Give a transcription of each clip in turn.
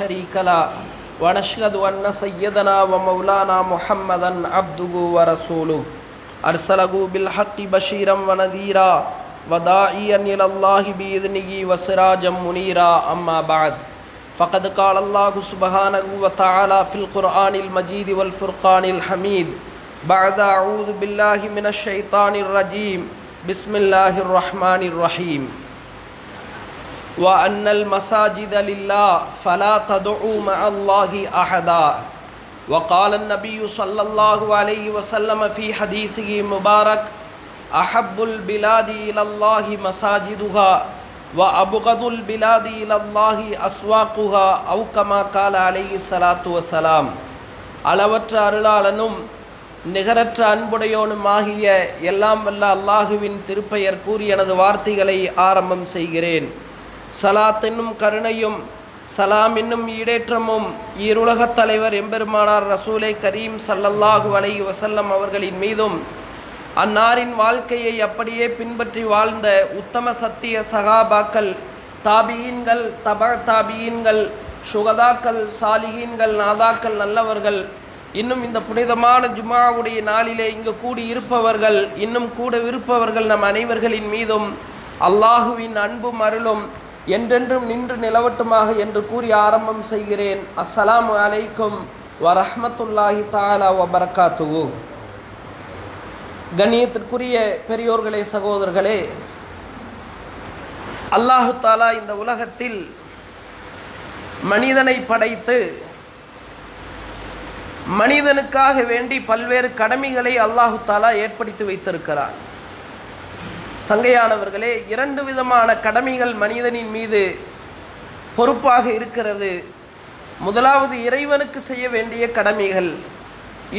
شريك له ونشهد أن سيدنا ومولانا محمدا عبده ورسوله أرسله بالحق بشيرا ونذيرا وداعيا إلى الله بإذنه وسراجا منيرا أما بعد فقد قال الله سبحانه وتعالى في القرآن المجيد والفرقان الحميد بعد أعوذ بالله من الشيطان الرجيم بسم الله الرحمن الرحيم وأن المساجد لله فلا تدعوا مع الله أحدا وقال النبي صلى الله عليه وسلم في حديثه مبارك أحب البلاد إلى الله مساجدها وأبغض البلاد إلى الله أسواقها أو كما قال عليه الصلاة والسلام அளவற்ற அருளாளனும் நிகரற்ற அன்புடையோனுமாகிய எல்லாம் வல்ல அல்லாஹுவின் திருப்பெயர் கூறி எனது வார்த்தைகளை ஆரம்பம் செய்கிறேன். சலாத் என்னும் கருணையும் சலாம் என்னும் ஈடேற்றமும் ஈருலகத் தலைவர் எம்பெருமானார் ரசூலை கரீம் ஸல்லல்லாஹு அலைஹி வஸல்லம் அவர்களின் மீதும் அன்னாரின் வாழ்க்கையை அப்படியே பின்பற்றி வாழ்ந்த உத்தம சத்திய சகாபாக்கள், தாபியீன்கள், தபா தாபியீன்கள், சுகதாக்கள், சாலிஹீன்கள், நாதாக்கள், நல்லவர்கள், இன்னும் இந்த புனிதமான ஜும்ஆவுடைய நாளிலே இங்கு கூடி இருப்பவர்கள், இன்னும் கூடவிருப்பவர்கள் நம் அனைவர்களின் மீதும் அல்லாஹுவின் அன்பும் அருளும் என்றென்றும் நின்று நிலவட்டுமாக என்று கூறி ஆரம்பம் செய்கிறேன். அஸ்ஸலாமு அலைக்கும் வரஹ்மத்துல்லாஹி தஆலா வபரகாத்துஹு. கண்ணியத்திற்குரிய பெரியோர்களே, சகோதரர்களே, அல்லாஹு தஆலா இந்த உலகத்தில் மனிதனை படைத்து மனிதனுக்காக வேண்டி பல்வேறு கடமைகளை அல்லாஹு தஆலா ஏற்படுத்தி வைத்திருக்கிறார். சங்கையானவர்களே, இரண்டு விதமான கடமைகள் மனிதனின் மீது பொறுப்பாக இருக்கிறது. முதலாவது இறைவனுக்கு செய்ய வேண்டிய கடமைகள்,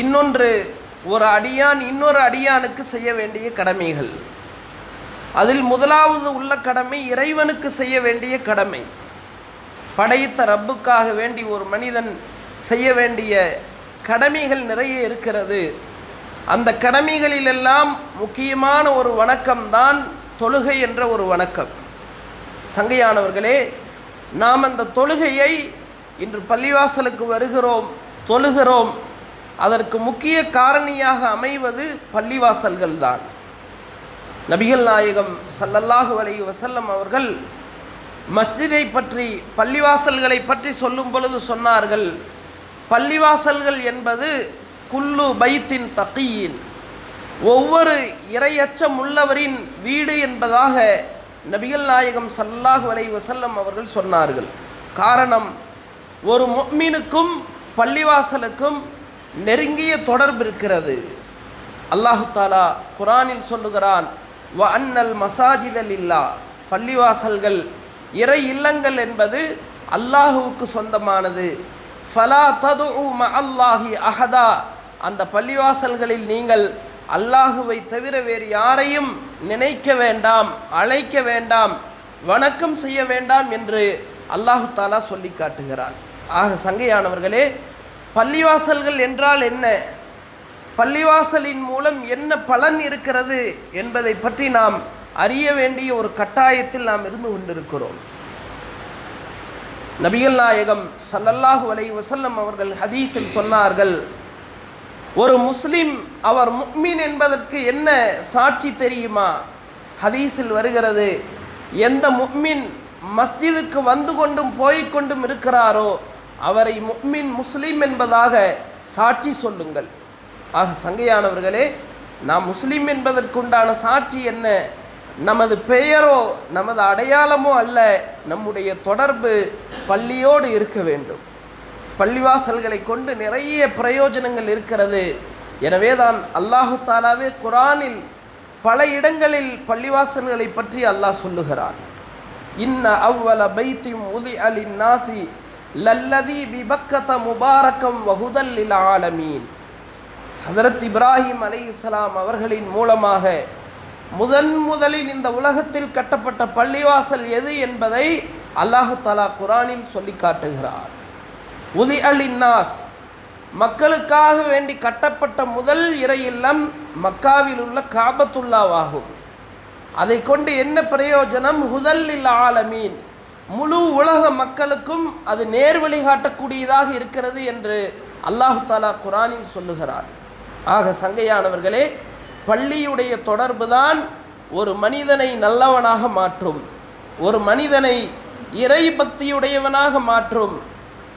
இன்னொன்று ஒரு அடியான் இன்னொரு அடியானுக்கு செய்ய வேண்டிய கடமைகள். அதில் முதலாவது உள்ள கடமை இறைவனுக்கு செய்ய வேண்டிய கடமை. படைத்த ரப்புக்காக வேண்டி ஒரு மனிதன் செய்ய வேண்டிய கடமைகள் நிறைய இருக்கிறது. அந்த கடமைகளிலெல்லாம் முக்கியமான ஒரு வணக்கம்தான் தொழுகை என்ற ஒரு வணக்கம். சங்கையானவர்களே, நாம் அந்த தொழுகையை இன்று பள்ளிவாசலுக்கு வருகிறோம், தொழுகிறோம். அதற்கு முக்கிய காரணியாக அமைவது பள்ளிவாசல்கள் தான். நபிகள் நாயகம் ஸல்லல்லாஹு அலைஹி வஸல்லம் அவர்கள் மஸ்ஜிதை பற்றி, பள்ளிவாசல்களை பற்றி சொல்லும் பொழுது சொன்னார்கள், பள்ளிவாசல்கள் என்பது குல்லு பைத்தின் தகியின், ஒவ்வொரு இறையச்சம் உள்ளவரின் வீடு என்பதாக நபிகள் நாயகம் ஸல்லல்லாஹு அலைஹி வஸல்லம் அவர்கள் சொன்னார்கள். காரணம், ஒரு முஃமினுக்கும் பள்ளிவாசலுக்கும் நெருங்கிய தொடர்பு இருக்கிறது. அல்லாஹு தஆலா குர்ஆனில் சொல்லுகிறான், வ அன்னல் மசாஜித லில்லாஹ், பள்ளிவாசல்கள், இறை இல்லங்கள் என்பது அல்லாஹுவுக்கு சொந்தமானது. ஃபலா ததுஉ மஅல்லாஹி அஹதா, அந்த பள்ளிவாசல்களில் நீங்கள் அல்லாஹுவை தவிர வேறு யாரையும் நினைக்க வேண்டாம், அழைக்க வேண்டாம், வணக்கம் செய்ய வேண்டாம் என்று அல்லாஹு தஆலா சொல்லி காட்டுகிறார். ஆக சங்கையானவர்களே, பள்ளிவாசல்கள் என்றால் என்ன, பள்ளிவாசலின் மூலம் என்ன பலன் இருக்கிறது என்பதை பற்றி நாம் அறிய வேண்டிய ஒரு கட்டாயத்தில் நாம் இருந்து கொண்டிருக்கிறோம். நபிகள் நாயகம் ஸல்லல்லாஹு அலைஹி வஸல்லம் அவர்கள் ஹதீஸில் சொன்னார்கள், ஒரு முஸ்லிம் அவர் முஃமின் என்பதற்கு என்ன சாட்சி தெரியுமா? ஹதீஸில் வருகிறது, எந்த முஃமின் மஸ்ஜிதுக்கு வந்து கொண்டும் போய்கொண்டும் இருக்கிறாரோ அவரை முஃமின் முஸ்லிம் என்பதாக சாட்சி சொல்லுங்கள். ஆக சங்கையானவர்களே, நாம் முஸ்லிம் என்பதற்குண்டான சாட்சி என்ன? நமது பெயரோ நமது அடையாளமோ அல்ல, நம்முடைய தொடர்பு பள்ளியோடு இருக்க வேண்டும். பள்ளிவாசல்களை கொண்டு நிறைய பிரயோஜனங்கள் இருக்கிறது. எனவே தான் அல்லாஹு தஆலாவே குர்ஆனில் பல இடங்களில் பள்ளிவாசல்களை பற்றி அல்லாஹ் சொல்லுகிறான். இன்ன அவ்வல பைத்தின் உலிஅ லின்னாஸி லல்லதி பிபக்கத முபாரக்கம் வஹுதல் லில் ஆலமீன். ஹஸரத் இப்ராஹிம் அலைஹிஸ்ஸலாம் அவர்களின் மூலமாக முதலில் இந்த உலகத்தில் கட்டப்பட்ட பள்ளிவாசல் எது என்பதை அல்லாஹு தஆலா குர்ஆனில் சொல்லி காட்டுகிறார். உலிஅ லின்னாஸ், மக்களுக்காக வேண்டி கட்டப்பட்ட முதல் இறை இல்லம் மக்காவில் உள்ள காபத்துல்லாவாகும். அதை கொண்டு என்ன பிரயோஜனம்? ஹுதல் லில் ஆலமீன், முழு உலக மக்களுக்கும் அது நேர்வழி காட்டக்கூடியதாக இருக்கிறது என்று அல்லாஹு தாலா குர்ஆனில் சொல்லுகிறார். ஆக சங்கையானவர்களே, பள்ளியுடைய தொடர்பு தான் ஒரு மனிதனை நல்லவனாக மாற்றும், ஒரு மனிதனை இறை பக்தியுடையவனாக மாற்றும்,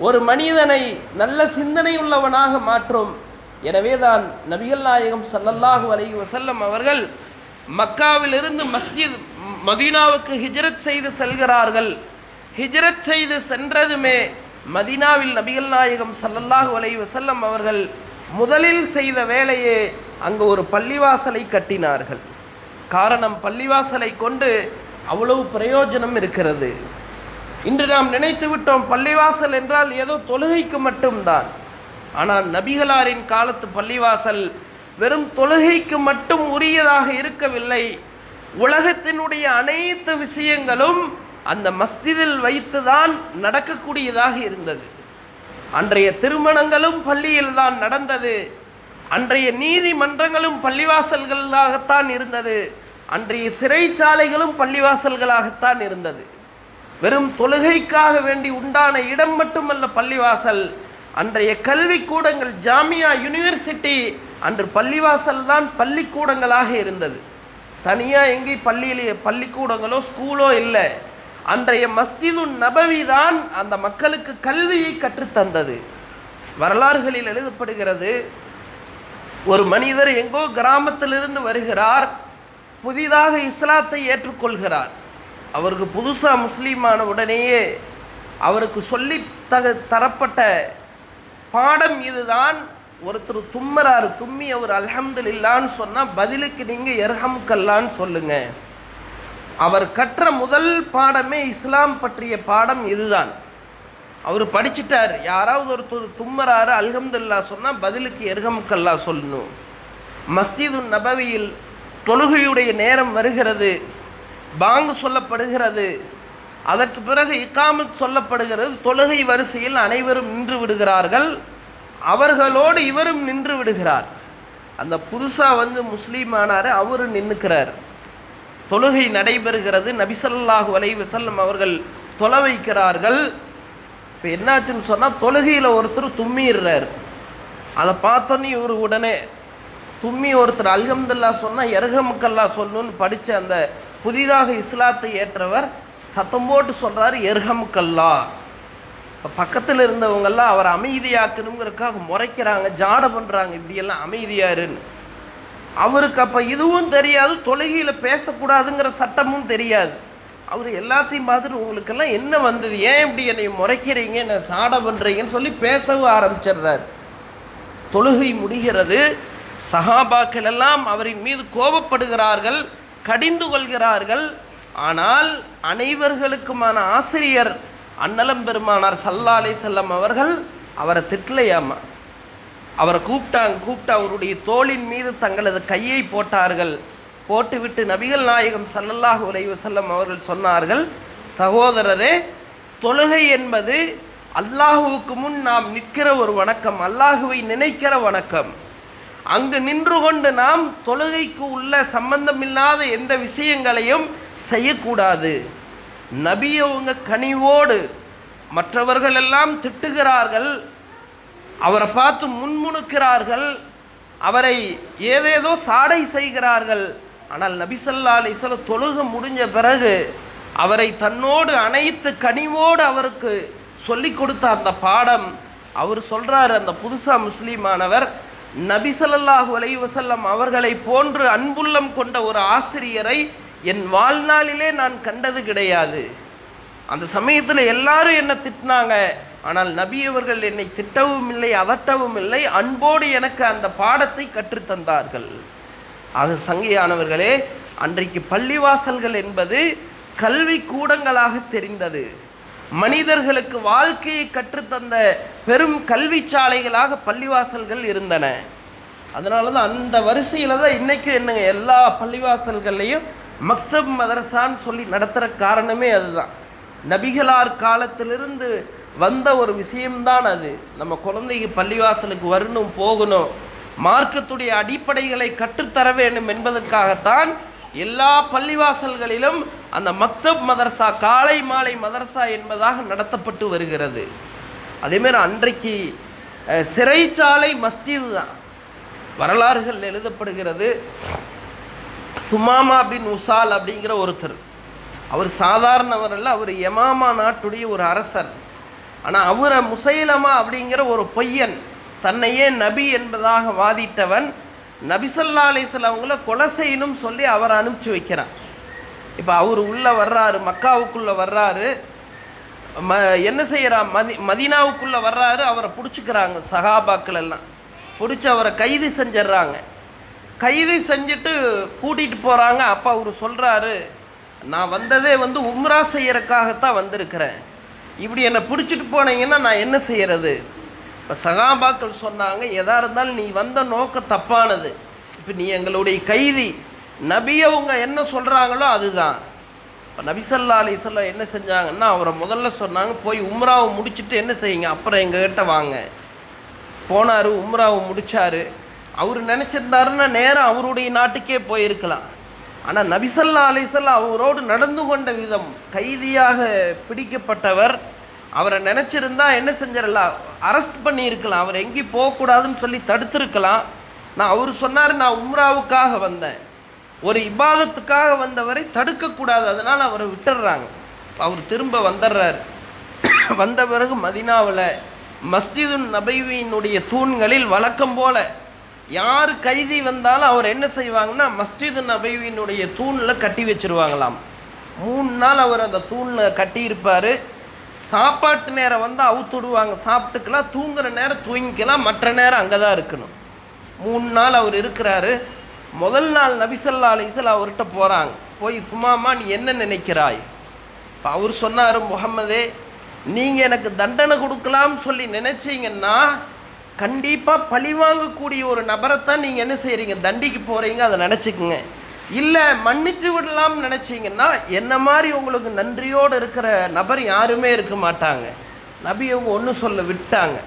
ஒரு மனிதனை நல்ல சிந்தனை உள்ளவனாக மாற்றும். எனவே தான் நபிகள் நாயகம் ஸல்லல்லாஹு அலைஹி வஸல்லம் அவர்கள் மக்காவிலிருந்து மதீனாவுக்கு ஹிஜ்ரத் செய்து செல்கிறார்கள். ஹிஜ்ரத் செய்து சென்றதுமே மதீனாவில் நபிகள் நாயகம் ஸல்லல்லாஹு அலைஹி வஸல்லம் அவர்கள் முதலில் செய்த வேலையே அங்கு ஒரு பள்ளிவாசலை கட்டினார்கள். காரணம், பள்ளிவாசலை கொண்டு அவ்வளவு பிரயோஜனம் இருக்கிறது. இன்று நாம் நினைத்து விட்டோம் பள்ளிவாசல் என்றால் ஏதோ தொழுகைக்கு மட்டும்தான். ஆனால் நபிகளாரின் காலத்து பள்ளிவாசல் வெறும் தொழுகைக்கு மட்டும் உரியதாக இருக்கவில்லை. உலகத்தினுடைய அனைத்து விஷயங்களும் அந்த மஸ்ஜிதில் வைத்துதான் நடக்கக்கூடியதாக இருந்தது. அன்றைய திருமணங்களும் பள்ளியில் தான் நடந்தது. அன்றைய நீதிமன்றங்களும் பள்ளிவாசல்களாகத்தான் இருந்தது. அன்றைய சிறைச்சாலைகளும் பள்ளிவாசல்களாகத்தான் இருந்தது. வெறும் தொழுகைக்காக வேண்டி உண்டான இடம் மட்டுமல்ல பள்ளிவாசல். அன்றைய கல்விக்கூடங்கள், ஜாமியா, யூனிவர்சிட்டி அன்று பள்ளிவாசல் தான் பள்ளிக்கூடங்களாக இருந்தது. தனியாக எங்கேயும் பள்ளிக்கூடங்களோ ஸ்கூலோ இல்லை. அன்றைய மஸ்ஜிது நபவி தான் அந்த மக்களுக்கு கல்வியை கற்றுத்தந்தது. வரலாறுகளில் எழுதப்படுகிறது, ஒரு மனிதர் எங்கோ கிராமத்திலிருந்து வருகிறார், புதிதாக இஸ்லாத்தை ஏற்றுக்கொள்கிறார். அவருக்கு புதுசாக முஸ்லீமான உடனேயே அவருக்கு சொல்லி தரப்பட்ட பாடம் இதுதான். ஒருத்தர் தும்மறாரு, தும்மி அவர் அல்ஹம்துலில்லான்னு சொன்னால் பதிலுக்கு நீங்கள் எர்ஹம்கல்லான்னு சொல்லுங்கள். அவர் கற்ற முதல் பாடமே இஸ்லாம் பற்றிய பாடம் இதுதான். அவர் படிச்சிட்டார். யாராவது ஒருத்தர் தும்மறாரு அல்ஹம்துலில்லா சொன்னால் பதிலுக்கு எர்ஹம்கல்லா சொல்லணும். மஸ்ஜிது நபவியில் தொழுகையுடைய நேரம் வருகிறது, பாங்கு சொல்லப்படுகிறது, அதற்கு பிறகு இகாமத் சொல்லப்படுகிறது. தொழுகை வரிசையில் அனைவரும் நின்று விடுகிறார்கள். அவர்களோடு இவரும் நின்று விடுகிறார். அந்த புதுசாக முஸ்லீமானார், அவரும் நின்றுக்கிறார். தொழுகை நடைபெறுகிறது. நபி ஸல்லல்லாஹு அலைஹி வஸல்லம் அவர்கள் தொலை வைக்கிறார்கள். இப்போ என்னாச்சுன்னு சொன்னால், தொழுகையில் ஒருத்தர் தும்மிடுறார். அதை பார்த்தோன்னே இவர் உடனே தும்மி ஒருத்தர் அல்ஹம்துலில்லா சொன்னால் எர்ஹமுக்கல்லா சொல்லணும்னு படித்த அந்த புதிதாக இஸ்லாத்தை ஏற்றவர் சத்தம் போட்டு சொல்கிறார், எர்ஹமுக்கல்லா. இப்போ பக்கத்தில் இருந்தவங்கெல்லாம் அவரை அமைதியாக்கணுங்கிறதுக்காக முறைக்கிறாங்க, ஜாட பண்ணுறாங்க, இப்படியெல்லாம் அமைதியாருன்னு. அவருக்கு அப்போ இதுவும் தெரியாது, தொழுகையில் பேசக்கூடாதுங்கிற சட்டமும் தெரியாது. அவர் எல்லாத்தையும் பார்த்துட்டு, உங்களுக்கெல்லாம் என்ன வந்தது, ஏன் இப்படி என்னை முறைக்கிறீங்க, என்ன சாட பண்ணுறீங்கன்னு சொல்லி பேசவும் ஆரம்பிச்சிடுறார். தொழுகை முடிகிறது. சஹாபாக்கள் எல்லாம் அவரின் மீது கோபப்படுகிறார்கள், கடிந்து கொள்கிறார்கள். ஆனால் அனைவர்களுக்குமான ஆசிரியர் அன்னலம் பெருமானார் ஸல்லல்லாஹு அலைஹி வஸல்லம் அவர்கள் அவரை திட்டலையாமா. அவரை கூப்பிட்டு அவருடைய தோளின் மீது தங்களது கையை போட்டார்கள். போட்டுவிட்டு நபிகள் நாயகம் ஸல்லல்லாஹு அலைஹி வஸல்லம் அவர்கள் சொன்னார்கள், சகோதரரே, தொழுகை என்பது அல்லாஹுவுக்கு முன் நாம் நிற்கிற ஒரு வணக்கம், அல்லாஹுவை நினைக்கிற வணக்கம். அங்கு நின்று கொண்டு நாம் தொழுகைக்கு உள்ள சம்பந்தமில்லாத எந்த விஷயங்களையும் செய்யக்கூடாது. நபியவங்க கனிவோடு மற்றவர்கள் எல்லாம் திட்டுகிறார்கள், அவரை பார்த்து முன்முணுக்கிறார்கள், அவரை ஏதேதோ சாடை செய்கிறார்கள். ஆனால் நபி ஸல்லல்லாஹு அலைஹி வஸல்லம் தொழுகை முடிஞ்ச பிறகு அவரை தன்னோடு அனைத்து கனிவோடு அவருக்கு சொல்லி கொடுத்த அந்த பாடம், அவர் சொல்கிறார், அந்த புதுசாக முஸ்லீமானவர், நபி ஸல்லல்லாஹு அலைஹி வஸல்லம் அவர்களை போன்று அன்புள்ளம் கொண்ட ஒரு ஆசிரியரை என் வாழ்நாளிலே நான் கண்டது கிடையாது. அந்த சமயத்தில் எல்லாரும் என்னை திட்டினாங்க, ஆனால் நபி அவர்கள் என்னை திட்டவும் இல்லை, அதட்டவும் இல்லை, அன்போடு எனக்கு அந்த பாடத்தை கற்றுத்தந்தார்கள். ஆக சங்கையானவர்களே, அன்றைக்கு பள்ளிவாசல்கள் என்பது கல்வி கூடங்களாக தெரிந்தது. மனிதர்களுக்கு வாழ்க்கையை கற்றுத்தந்த பெரும் கல்வி சாலைகளாக பள்ளிவாசல்கள் இருந்தன. அதனால தான் அந்த வரிசையில் தான் இன்றைக்கி என்னங்க எல்லா பள்ளிவாசல்கள்லேயும் மக்தப் மதரசான்னு சொல்லி நடத்துகிற காரணமே அதுதான். நபிகளார் காலத்திலிருந்து வந்த ஒரு விஷயம்தான் அது. நம்ம குழந்தைக்கு பள்ளிவாசலுக்கு வரணும், போகணும், மார்க்கத்துடைய அடிப்படைகளை கற்றுத்தர வேண்டும் என்பதற்காகத்தான் எல்லா பள்ளிவாசல்களிலும் அந்த மக்தப் மதரசா காலை மாலை மதரசா என்பதாக நடத்தப்பட்டு வருகிறது. அதேமாரி அன்றைக்கு சிறைச்சாலை மஸ்ஜிது தான். வரலாறுகள் எழுதப்படுகிறது. சுமாமா பின் உசால் அப்படிங்கிற ஒருத்தர், அவர் சாதாரணவர் அல்ல, அவர் யமாமா நாட்டுடைய ஒரு அரசர். ஆனால் அவரை முசைலமா அப்படிங்கிற ஒரு பொய்யன், தன்னையே நபி என்பதாக வாதிட்டவன், நபிசல்லா அலைஹிஸ்ஸலாம் அவங்கள கொலை செய்யணும் சொல்லி அவரை அனுப்பிச்சி வைக்கிறான். இப்போ அவர் உள்ளே வர்றாரு, மக்காவுக்குள்ளே வர்றாரு, என்ன செய்கிறான், மதீனாவுக்குள்ளே வர்றாரு. அவரை பிடிச்சிக்கிறாங்க சஹாபாக்கள் எல்லாம், பிடிச்சி அவரை கைது செஞ்சிட்றாங்க. கைது செஞ்சுட்டு கூட்டிகிட்டு போகிறாங்க. அப்போ அவர் சொல்கிறாரு, நான் வந்ததே உம்ரா செய்யறதுக்காகத்தான் வந்திருக்கிறேன், இப்படி என்னை பிடிச்சிட்டு போனீங்கன்னா நான் என்ன செய்கிறது? இப்போ சஹாபாக்கள் சொன்னாங்க, எதாக இருந்தாலும் நீ வந்த நோக்கம் தப்பானது, இப்போ நீ எங்களுடைய கைதி, நபி அவங்க என்ன சொல்கிறாங்களோ அதுதான். இப்போ நபி ஸல்லல்லாஹு அலைஹி வஸல்லம் என்ன செஞ்சாங்கன்னா, அவரை முதல்ல சொன்னாங்க, போய் உம்ராவை முடிச்சுட்டு என்ன செய்யுங்க, அப்புறம் எங்ககிட்ட வாங்க. போனார், உம்ராவை முடித்தார். அவர் நினச்சிருந்தாருன்னா நேரம் அவருடைய நாட்டுக்கே போயிருக்கலாம். ஆனால் நபி ஸல்லல்லாஹு அலைஹி வஸல்லம் அவரோடு நடந்து கொண்ட விதம், கைதியாக பிடிக்கப்பட்டவர், அவரை நினச்சிருந்தா என்ன செஞ்சிடலாம், அரெஸ்ட் பண்ணியிருக்கலாம், அவர் எங்கேயும் போகக்கூடாதுன்னு சொல்லி தடுத்துருக்கலாம். அவர் சொன்னார், நான் உம்ராவுக்காக வந்தேன், ஒரு இபாதத்துக்காக வந்தவரை தடுக்கக்கூடாது, அதனால் அவரை விட்டுடுறாங்க. அவர் திரும்ப வந்துடுறார். வந்த பிறகு மதீனாவில் மஸ்ஜிது நபவியினுடைய தூண்களில் வழக்கம் போல் யார் கைதி வந்தாலும் அவர் என்ன செய்வாங்கன்னா, மஸ்ஜிது நபவியினுடைய தூணில் கட்டி வச்சுருவாங்களாம். 3 நாள் அவர் அந்த தூணில் கட்டியிருப்பார். சாப்பாட்டு நேரம் அவுத்துடுவாங்க, சாப்பிட்டுக்கலாம், தூங்குகிற நேரம் தூங்கிக்கலாம், மற்ற நேரம் அங்கே தான் இருக்கணும். 3 நாள் அவர் இருக்கிறாரு. முதல் நாள் நபி ஸல்லல்லாஹு அலைஹி வஸல்லம் அவர்கிட்ட போகிறாங்க. போய், சுமாமா நீ என்ன நினைக்கிறாய்? இப்போ அவர் சொன்னார், முஹம்மதே, நீங்கள் எனக்கு தண்டனை கொடுக்கலாம்னு சொல்லி நினச்சிங்கன்னா கண்டிப்பாக பழிவாங்கக்கூடிய ஒரு நபரைத்தான் நீங்கள் என்ன செய்கிறீங்க, தண்டிக்கு போகிறீங்க, அதை நினச்சிக்குங்க. இல்லை மன்னிச்சு விடலாம்னு நினச்சிங்கன்னா என்ன மாதிரி உங்களுக்கு நன்றியோடு இருக்கிற நபர் யாருமே இருக்க மாட்டாங்க. நபி அவங்க ஒன்று சொல்ல விட்டாங்க.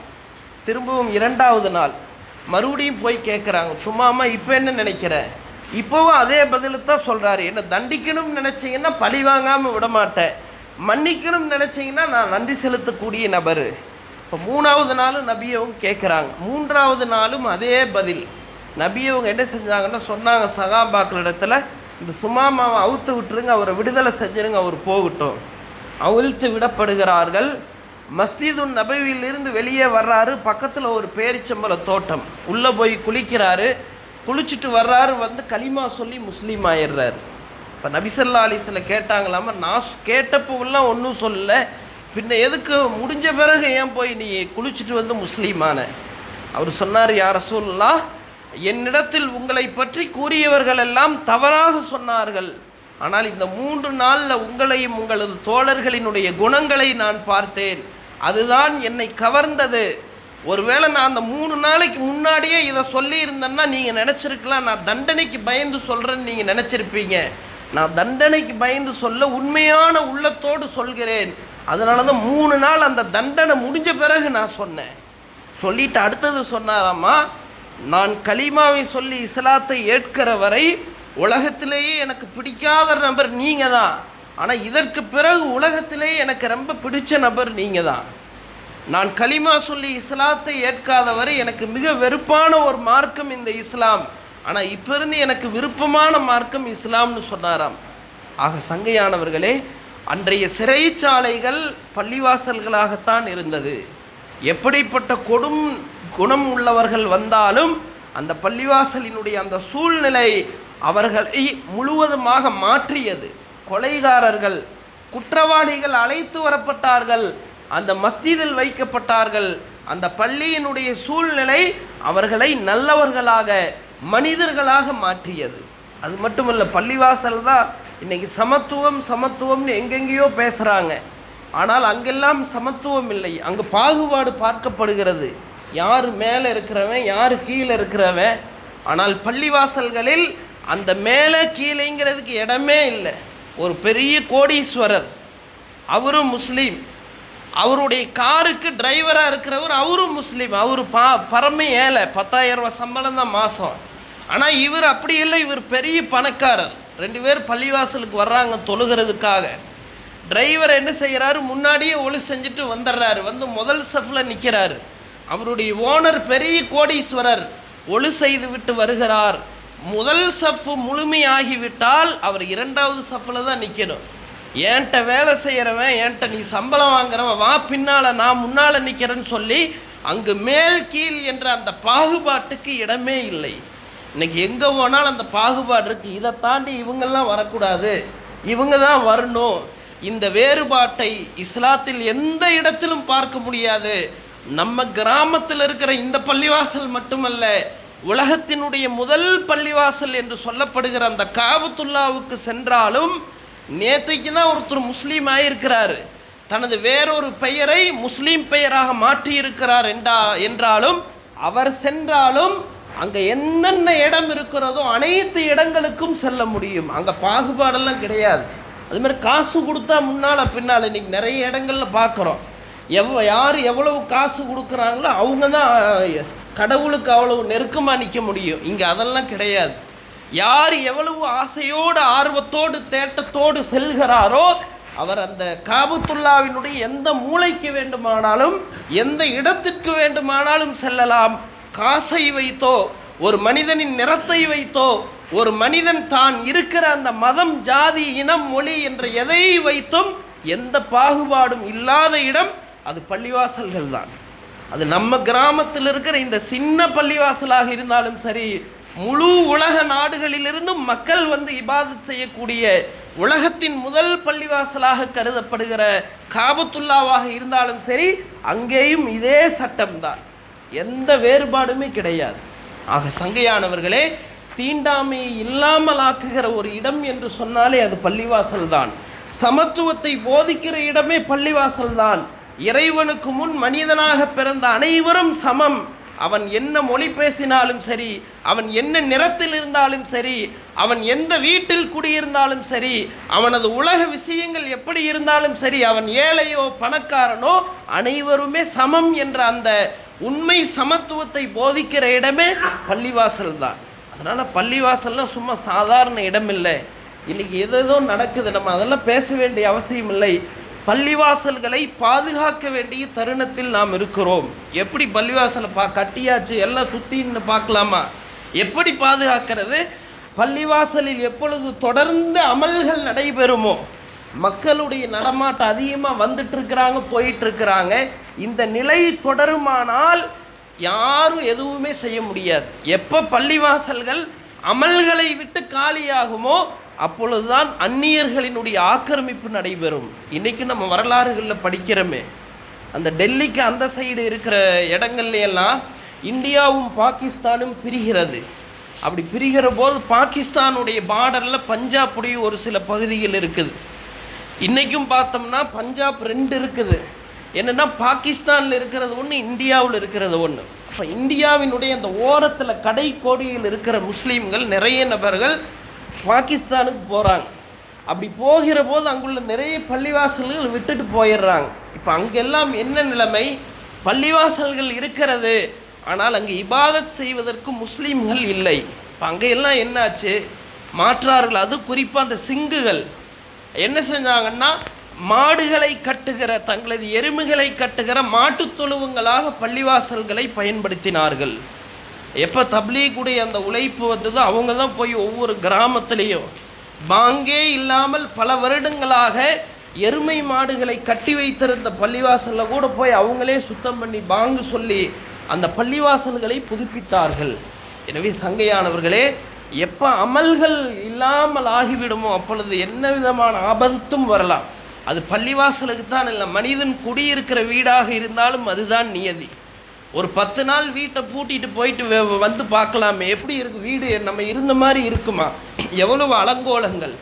திரும்பவும் 2வது நாள் மறுபடியும் போய் கேட்குறாங்க, சும்மாமா இப்போ என்ன நினைக்கிற? இப்போவும் அதே பதில் தான் சொல்கிறாரு, என்ன தண்டிக்கணும்னு நினச்சிங்கன்னா பழி வாங்காமல் விட மாட்டேன், மன்னிக்கணும்னு நினச்சிங்கன்னா நான் நன்றி செலுத்தக்கூடிய நபர். இப்போ 3வது நாளும் நபியவங்க கேட்குறாங்க. 3வது நாளும் அதே பதில். நபியவங்க என்ன செஞ்சாங்கன்னா சொன்னாங்க சஹாபாக்களிடத்தில், இந்த சுமாமாவை அவுத்து விட்டுருங்க, அவரை விடுதலை செஞ்சுருங்க, அவர் போகட்டும். அவிழ்த்து விடப்படுகிறார்கள். மஸ்ஜிது நபவியிலிருந்து வெளியே வர்றாரு. பக்கத்தில் ஒரு பேரிச்சம்பழ தோட்டம், உள்ளே போய் குளிக்கிறாரு. குளிச்சுட்டு வர்றாரு, கலிமா சொல்லி முஸ்லீம் ஆயிடுறாரு. இப்போ நபி ஸல்லல்லாஹு அலைஹி வஸல்லம் கேட்டாங்களாமா, நான் கேட்டப்போலாம் ஒன்றும் சொல்லலை, பின்ன எதுக்கு முடிஞ்ச பிறகு ஏன் போய் நீ குளிச்சுட்டு முஸ்லீமான? அவர் சொன்னார், யா ரசூலுல்லாஹ், என்னிடத்தில் உங்களை பற்றி கூறியவர்கள் எல்லாம் தவறாக சொன்னார்கள், ஆனால் இந்த 3 நாளில் உங்களையும் உங்களது தோழர்களினுடைய குணங்களை நான் பார்த்தேன், அதுதான் என்னை கவர்ந்தது. ஒருவேளை நான் அந்த 3 நாளைக்கு முன்னாடியே இதை சொல்லியிருந்தேன்னா நீங்கள் நினச்சிருக்கலாம், நான் தண்டனைக்கு பயந்து சொல்கிறேன்னு நீங்கள் நினச்சிருப்பீங்க. நான் தண்டனைக்கு பயந்து சொல்ல உண்மையான உள்ளத்தோடு சொல்கிறேன். அதனால தான் 3 நாள் அந்த தண்டனை முடிஞ்ச பிறகு நான் சொன்னேன். சொல்லிட்டு அடுத்தது சொன்னாராம்மா, நான் கலிமாவை சொல்லி இஸ்லாத்தை ஏற்கிற வரை உலகத்திலேயே எனக்கு பிடிக்காத நபர் நீங்கள் தான், ஆனால் இதற்கு பிறகு உலகத்திலேயே எனக்கு ரொம்ப பிடிச்ச நபர் நீங்கள் தான். நான் கலிமா சொல்லி இஸ்லாத்தை ஏற்காத வரை எனக்கு மிக வெறுப்பான ஒரு மார்க்கம் இந்த இஸ்லாம், ஆனால் இப்போ இருந்து எனக்கு விருப்பமான மார்க்கம் இஸ்லாம்னு சொன்னாராம். ஆக சங்கையானவர்களே, அன்றைய சிறைச்சாலைகள் பள்ளிவாசல்களாகத்தான் இருந்தது. எப்படிப்பட்ட குணம் உள்ளவர்கள் வந்தாலும் அந்த பள்ளிவாசலினுடைய அந்த சூழ்நிலை அவர்களை முழுவதுமாக மாற்றியது. கொலைகாரர்கள், குற்றவாளிகள் அழைத்து வரப்பட்டார்கள், அந்த மஸ்ஜிதில் வைக்கப்பட்டார்கள். அந்த பள்ளியினுடைய சூழ்நிலை அவர்களை நல்லவர்களாக, மனிதர்களாக மாற்றியது. அது மட்டுமல்ல, பள்ளிவாசல் தான் இன்றைக்கி சமத்துவம்னு எங்கெங்கேயோ பேசுகிறாங்க. ஆனால் அங்கெல்லாம் சமத்துவம் இல்லை, அங்கு பாகுபாடு பார்க்கப்படுகிறது, யார் மேலே இருக்கிறவன் யார் கீழே இருக்கிறவன். ஆனால் பள்ளிவாசல்களில் அந்த மேலே கீழேங்கிறதுக்கு இடமே இல்லை. ஒரு பெரிய கோடீஸ்வரர், அவரும் முஸ்லீம், அவருடைய காருக்கு டிரைவராக இருக்கிறவர் அவரும் முஸ்லீம், அவர் பரம ஏழை, 10,000 ரூபா சம்பளம் தான் மாதம். ஆனால் இவர் அப்படி இல்லை, இவர் பெரிய பணக்காரர். 2 பேர் பள்ளிவாசலுக்கு வர்றாங்க தொழுகிறதுக்காக. டிரைவர் என்ன செய்கிறாரு, முன்னாடியே ஒளி செஞ்சுட்டு வந்துடுறாரு. வந்து முதல் சஃபில் நிற்கிறாரு. அவருடைய ஓனர் பெரிய கோடீஸ்வரர், ஒளி செய்து விட்டு வருகிறார். முதல் சஃப்பு முழுமையாகிவிட்டால் அவர் 2வது சஃபில் தான் நிற்கணும். ஏன்ட்ட வேலை செய்கிறவன், ஏன்ட்ட நீ சம்பளம் வாங்குறவன், வா பின்னால், நான் முன்னால் நிற்கிறேன்னு சொல்லி அங்கு மேல் கீழ் என்ற அந்த பாகுபாட்டுக்கு இடமே இல்லை. இன்றைக்கி எங்கே போனாலும் அந்த பாகுபாடு இருக்குது. இதை தாண்டி இவங்கெல்லாம் வரக்கூடாது, இவங்க தான் வரணும். இந்த வேறுபாட்டை இஸ்லாத்தில் எந்த இடத்திலும் பார்க்க முடியாது. நம்ம கிராமத்தில் இருக்கிற இந்த பள்ளிவாசல் மட்டுமல்ல, உலகத்தினுடைய முதல் பள்ளிவாசல் என்று சொல்லப்படுகிற அந்த காபத்துல்லாவுக்கு சென்றாலும், நேற்றைக்கு தான் ஒருத்தர் முஸ்லீம் ஆகியிருக்கிறார், தனது வேறொரு பெயரை முஸ்லீம் பெயராக மாற்றியிருக்கிறார் என்றாலும் அவர் சென்றாலும் அங்கே என்னென்ன இடம் இருக்கிறதோ அனைத்து இடங்களுக்கும் செல்ல முடியும். அங்கே பாகுபாடெல்லாம் கிடையாது. அதுமாதிரி காசு கொடுத்தா முன்னால் பின்னால் இன்றைக்கி நிறைய இடங்களில் பார்க்குறோம். யார் எவ்வளவு காசு கொடுக்குறாங்களோ அவங்க தான் கடவுளுக்கு அவ்வளவு நெருக்கமாக நிற்க முடியும். இங்கே அதெல்லாம் கிடையாது. யார் எவ்வளவு ஆசையோடு ஆர்வத்தோடு தேட்டத்தோடு செல்கிறாரோ அவர் அந்த காபத்துல்லாவினுடைய எந்த மூளைக்கு வேண்டுமானாலும் எந்த இடத்திற்கு வேண்டுமானாலும் செல்லலாம். காசை வைத்தோ, ஒரு மனிதனின் நிறத்தை வைத்தோ, ஒரு மனிதன் தான் இருக்கிற அந்த மதம், ஜாதி, இனம், மொழி என்ற எதை வைத்தும் எந்த பாகுபாடும் இல்லாத இடம் அது பள்ளிவாசல்கள் தான். அது நம்ம கிராமத்தில் இருக்கிற இந்த சின்ன பள்ளிவாசலாக இருந்தாலும் சரி, முழு உலக நாடுகளிலிருந்தும் மக்கள் வந்து இபாதத் செய்யக்கூடிய உலகத்தின் முதல் பள்ளிவாசலாக கருதப்படுகிற காபத்துல்லாவாக இருந்தாலும் சரி, அங்கேயும் இதே சட்டம்தான், எந்த வேறுபாடுமே கிடையாது. ஆக சங்கையானவர்களே, தீண்டாமையை இல்லாமல் ஆக்குகிற ஒரு இடம் என்று சொன்னாலே அது பள்ளிவாசல் தான். சமத்துவத்தை போதிக்கிற இடமே பள்ளிவாசல் தான். இறைவனுக்கு முன் மனிதனாக பிறந்த அனைவரும் சமம். அவன் என்ன மொழி பேசினாலும் சரி, அவன் என்ன நிறத்தில் இருந்தாலும் சரி, அவன் எந்த வீட்டில் குடியிருந்தாலும் சரி, அவனது உலக விஷயங்கள் எப்படி இருந்தாலும் சரி, அவன் ஏழையோ பணக்காரனோ அனைவருமே சமம் என்ற அந்த உண்மை சமத்துவத்தை போதிக்கிற இடமே பள்ளிவாசல் தான். அதனால் பள்ளிவாசல்லாம் சும்மா சாதாரண இடம் இல்லை. இன்றைக்கி எதோ நடக்குது, நம்ம அதெல்லாம் பேச வேண்டிய அவசியம் இல்லை. பள்ளிவாசல்களை பாதுகாக்க வேண்டிய தருணத்தில் நாம் இருக்கிறோம். எப்படி பள்ளிவாசலை கட்டியாச்சு எல்லாம் சுற்றின்னு பார்க்கலாமா? எப்படி பாதுகாக்கிறது? பள்ளிவாசலில் எப்பொழுது தொடர்ந்து அமல்கள் நடைபெறுமோ, மக்களுடைய நடமாட்டம் அதிகமாக வந்துட்டுருக்கிறாங்க, போயிட்டுருக்கிறாங்க, இந்த நிலை தொடருமானால் யாரும் எதுவுமே செய்ய முடியாது. எப்போ பள்ளிவாசல்கள் அமல்களை விட்டு காலியாகுமோ அப்பொழுதுதான் அந்நியர்களினுடைய ஆக்கிரமிப்பு நடைபெறும். இன்றைக்கி நம்ம வரலாறுகளில் படிக்கிறோமே, அந்த டெல்லிக்கு அந்த சைடு இருக்கிற இடங்கள்லையெல்லாம் இந்தியாவும் பாகிஸ்தானும் பிரிகிறது. அப்படி பிரிகிற போது பாகிஸ்தானுடைய பார்டரில் பஞ்சாபுடைய ஒரு சில பகுதிகள் இருக்குது. இன்றைக்கும் பார்த்தோம்னா பஞ்சாப் 2 இருக்குது. என்னென்னா பாகிஸ்தானில் இருக்கிறது ஒன்று, இந்தியாவில் இருக்கிறது ஒன்று. அப்போ இந்தியாவினுடைய அந்த ஓரத்தில் கடைக்கோடியில் இருக்கிற முஸ்லீம்கள் நிறைய நபர்கள் பாகிஸ்தானுக்கு போகிறாங்க. அப்படி போகிற போது அங்குள்ள நிறைய பள்ளிவாசல்கள் விட்டுட்டு போயிடுறாங்க. இப்போ அங்கெல்லாம் என்ன நிலைமை? பள்ளிவாசல்கள் இருக்கிறது, ஆனால் அங்கே இபாதத் செய்வதற்கு முஸ்லீம்கள் இல்லை. இப்போ அங்கெல்லாம் என்னாச்சு? மாற்றார்கள். அது குறிப்பாக அந்த சிங்குகள் என்ன செஞ்சாங்கன்னா, மாடுகளை கட்டுகிற, தங்களது எருமைகளை கட்டுகிற மாட்டுத் தொழுவங்களாக பள்ளிவாசல்களை பயன்படுத்தினார்கள். எப்போ தப்லீகுடைய அந்த உழைப்பு வந்ததோ அவங்க தான் போய் ஒவ்வொரு கிராமத்திலையும் பாங்கே இல்லாமல் பல வருடங்களாக எருமை மாடுகளை கட்டி வைத்திருந்த பள்ளிவாசலில் கூட போய் அவங்களே சுத்தம் பண்ணி பாங்கு சொல்லி அந்த பள்ளிவாசல்களை புதுப்பித்தார்கள். எனவே சங்கையானவர்களே, எப்போ அமல்கள் இல்லாமல் ஆகிவிடுமோ அப்பொழுது என்ன விதமான ஆபத்தும் வரலாம். அது பள்ளிவாசலுக்கு தான் இல்லை, மனிதன் குடியிருக்கிற வீடாக இருந்தாலும் அதுதான் நியதி. ஒரு 10 நாள் வீட்டை பூட்டிட்டு போயிட்டு வந்து பார்க்கலாமே, எப்படி இருக்கு வீடு, நம்ம இருந்த மாதிரி இருக்குமா? எவ்வளவு அலங்கோலங்கள்,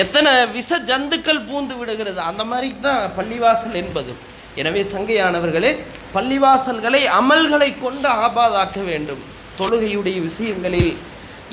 எத்தனை விஷ ஜந்துக்கள் பூந்து விடுகிறது. அந்த மாதிரி தான் பள்ளிவாசல் என்பது. எனவே சங்கையானவர்களே, பள்ளிவாசல்களை அமல்களை கொண்டு ஆபாதாக்க வேண்டும். தொழுகையுடைய விஷயங்களில்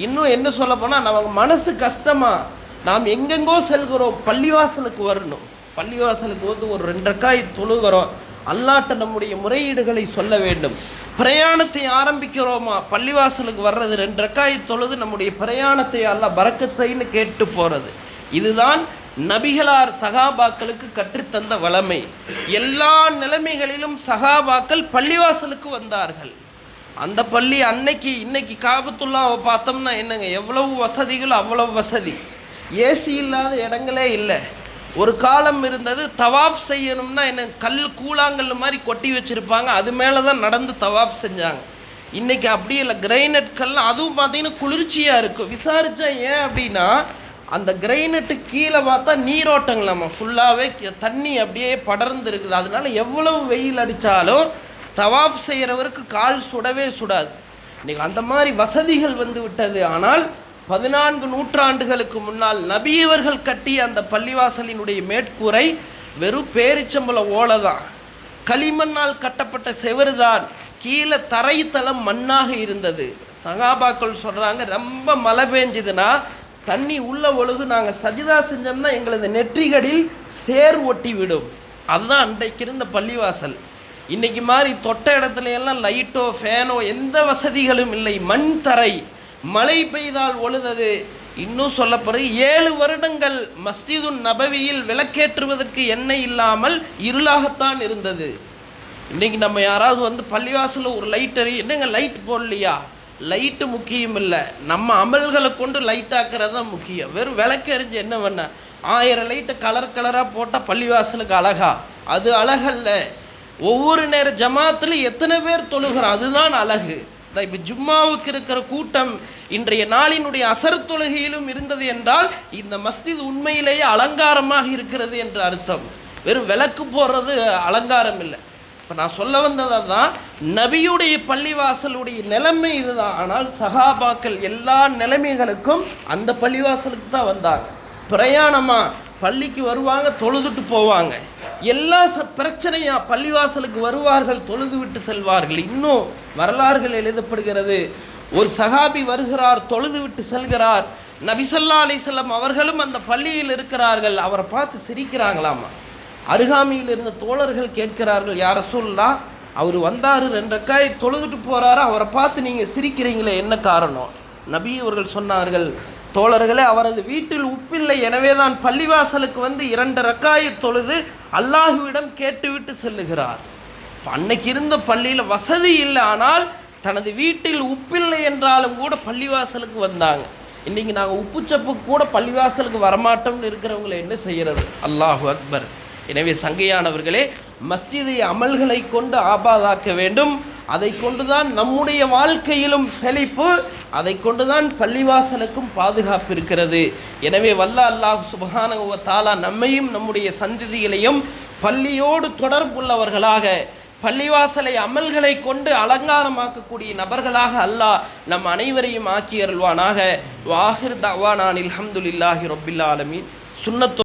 இன்னும் என்ன சொல்ல போனால், நம்ம மனசு கஷ்டமாக நாம் எங்கெங்கோ செல்கிறோம், பள்ளிவாசலுக்கு வரணும். பள்ளிவாசலுக்கு வந்து ஒரு 2 ரக்காய் தொழுகிறோம், அல்லாட்ட நம்முடைய முறையீடுகளை சொல்ல வேண்டும். பிரயாணத்தை ஆரம்பிக்கிறோமா, பள்ளிவாசலுக்கு வர்றது 2 ரக்காயத் தொழுது நம்முடைய பிரயாணத்தை அல்லாஹ் பரக்கத் செய்ன்னு கேட்டு போகிறது. இதுதான் நபிகளார் சகாபாக்களுக்கு கற்றுத்தந்த வளமை. எல்லா நிலைமைகளிலும் சகாபாக்கள் பள்ளிவாசலுக்கு வந்தார்கள். அந்த பள்ளி இன்னைக்கு காபத்துல்லாவை பார்த்தோம்னா என்னங்க, எவ்வளவு வசதிகள் அவ்வளவு வசதி. ஏசி இல்லாத இடங்களே இல்லை. ஒரு காலம் இருந்தது, தவாஃப் செய்யணும்னா என்ன, கூழாங்கல் மாதிரி கொட்டி வச்சுருப்பாங்க, அது மேலே தான் நடந்து தவாஃப் செஞ்சாங்க. இன்றைக்கி அப்படி இல்லை, கிரைனட் கல், அதுவும் பார்த்தீங்கன்னா குளிர்ச்சியாக இருக்கும். விசாரித்தா ஏன் அப்படின்னா, அந்த கிரைனட்டு கீழே பார்த்தா நீரோட்டங்களாம்மா, ஃபுல்லாகவே தண்ணி அப்படியே படர்ந்து இருக்குது. அதனால எவ்வளவு வெயில் அடித்தாலும் தவாஃப் செய்கிறவருக்கு கால் சுடவே சுடாது. இன்றைக்கி அந்த மாதிரி வசதிகள் வந்து விட்டது. ஆனால் 14 நூற்றாண்டுகளுக்கு முன்னால் நபியவர்கள் கட்டிய அந்த பள்ளிவாசலினுடைய மேற்கூரை வெறும் பேரிச்சம்பள ஓலை தான், களிமண்ணால் கட்டப்பட்ட செவரு தான், கீழே தரைத்தளம் மண்ணாக இருந்தது. சகாபாக்கள் சொல்கிறாங்க, ரொம்ப மழை பெஞ்சுதுன்னா தண்ணி உள்ள ஒழுகு, நாங்கள் சஜிதா செஞ்சோம்னா எங்களது நெற்றிகளில் சேர் ஒட்டி விடும். அதுதான் அன்றைக்கு இருந்த பள்ளிவாசல். இன்றைக்கி மாதிரி தொட்ட இடத்துல எல்லாம் லைட்டோ ஃபேனோ எந்த வசதிகளும் இல்லை, மண் தரை, மழை பெய்தால் ஒழுதது. இன்னும் சொல்லப்படுது, 7 வருடங்கள் மஸ்ஜிதுன் நபவியில் விளக்கேற்றுவதற்கு எண்ணெய் இல்லாமல் இருளாகத்தான் இருந்தது. இன்றைக்கி நம்ம யாராவது வந்து பள்ளிவாசலில் ஒரு லைட் என்னங்க லைட் போடலையா, லைட்டு முக்கியம் இல்லை, நம்ம அமல்களை கொண்டு லைட் ஆக்கிறது தான் முக்கியம். வெறும் விளக்கு எறிஞ்சு என்ன பண்ண, 1000 லைட்டை கலராக போட்டால் பள்ளிவாசலுக்கு அழகா? அது அழகல்ல. ஒவ்வொரு நேர ஜமாத்தில் எத்தனை பேர் தொழுகிறோம், அதுதான் அழகு. இப்போ ஜும்மாவுக்கு இருக்கிற கூட்டம் இன்றைய நாளினுடைய அசர் தொழுகையிலும் இருந்தது என்றால் இந்த மஸ்ஜித் உண்மையிலேயே அலங்காரமாக இருக்கிறது என்று அர்த்தம். வெறும் விளக்கு போடுறது அலங்காரம் இல்லை. இப்போ நான் சொல்ல வந்ததை தான், நபியுடைய பள்ளிவாசலுடைய நிலைமை இதுதான். ஆனால் சஹாபாக்கள் எல்லா நிலைமைகளுக்கும் அந்த பள்ளிவாசலுக்கு தான் வந்தாங்க. பிரயாணமாக பள்ளிக்கு வருவாங்க, தொழுதுட்டு போவாங்க. எல்லா பிரச்சனையாக பள்ளிவாசலுக்கு வருவார்கள், தொழுது விட்டு செல்வார்கள். இன்னும் வரலாறுகள் எழுதப்படுகிறது, ஒரு சஹாபி வருகிறார், தொழுது விட்டு செல்கிறார். நபி ஸல்லல்லாஹு அலைஹி வஸல்லம் அவர்களும் அந்த பள்ளியில் இருக்கிறார்கள். அவரை பார்த்து சிரிக்கிறாங்களாமா. அருகாமையில் இருந்த தோழர்கள் கேட்கிறார்கள், யா ரசூலுல்லாஹ், அவர் வந்தார், 2 ரக்காயத் தொழுதுட்டு போகிறாரு, அவரை பார்த்து நீங்கள் சிரிக்கிறீங்களே, என்ன காரணம்? நபி அவர்கள் சொன்னார்கள், தோழர்களே, அவரது வீட்டில் உப்பில்லை, எனவே தான் பள்ளிவாசலுக்கு வந்து 2 ரக்காயத் தொழுது அல்லாஹுவிடம் கேட்டுவிட்டு செல்லுகிறார். அன்னைக்கு இருந்த பள்ளியில் வசதி இல்லை, ஆனால் தனது வீட்டில் உப்பில்லை என்றாலும் கூட பள்ளிவாசலுக்கு வந்தாங்க. இன்றைக்கி நாங்கள் உப்புச்சப்புக்கு கூட பள்ளிவாசலுக்கு வரமாட்டோம்னு இருக்கிறவங்களை என்ன செய்கிறது? அல்லாஹு அக்பர். எனவே சங்கையானவர்களே, மஸ்ஜிதை அமல்களை கொண்டு ஆபாதாக்க வேண்டும். அதை கொண்டுதான் நம்முடைய வாழ்க்கையிலும் செழிப்பு, அதை கொண்டுதான் பள்ளிவாசலுக்கும் பாதுகாப்பு இருக்கிறது. எனவே வல்ல அல்லாஹ் சுப்ஹானஹு வ தஆலா நம்மையும் நம்முடைய சந்ததிகளையும் பள்ளியோடு தொடர்புள்ளவர்களாக, பள்ளிவாசலை அமல்களை கொண்டு அலங்காரமாக்கக்கூடிய நபர்களாக அல்லாஹ் நம் அனைவரையும் ஆக்கி அருள்வானாக. வாஹிர் தஅவானா அல்ஹம்துலில்லாஹி ரப்பில் ஆலமீன். சுன்னத்து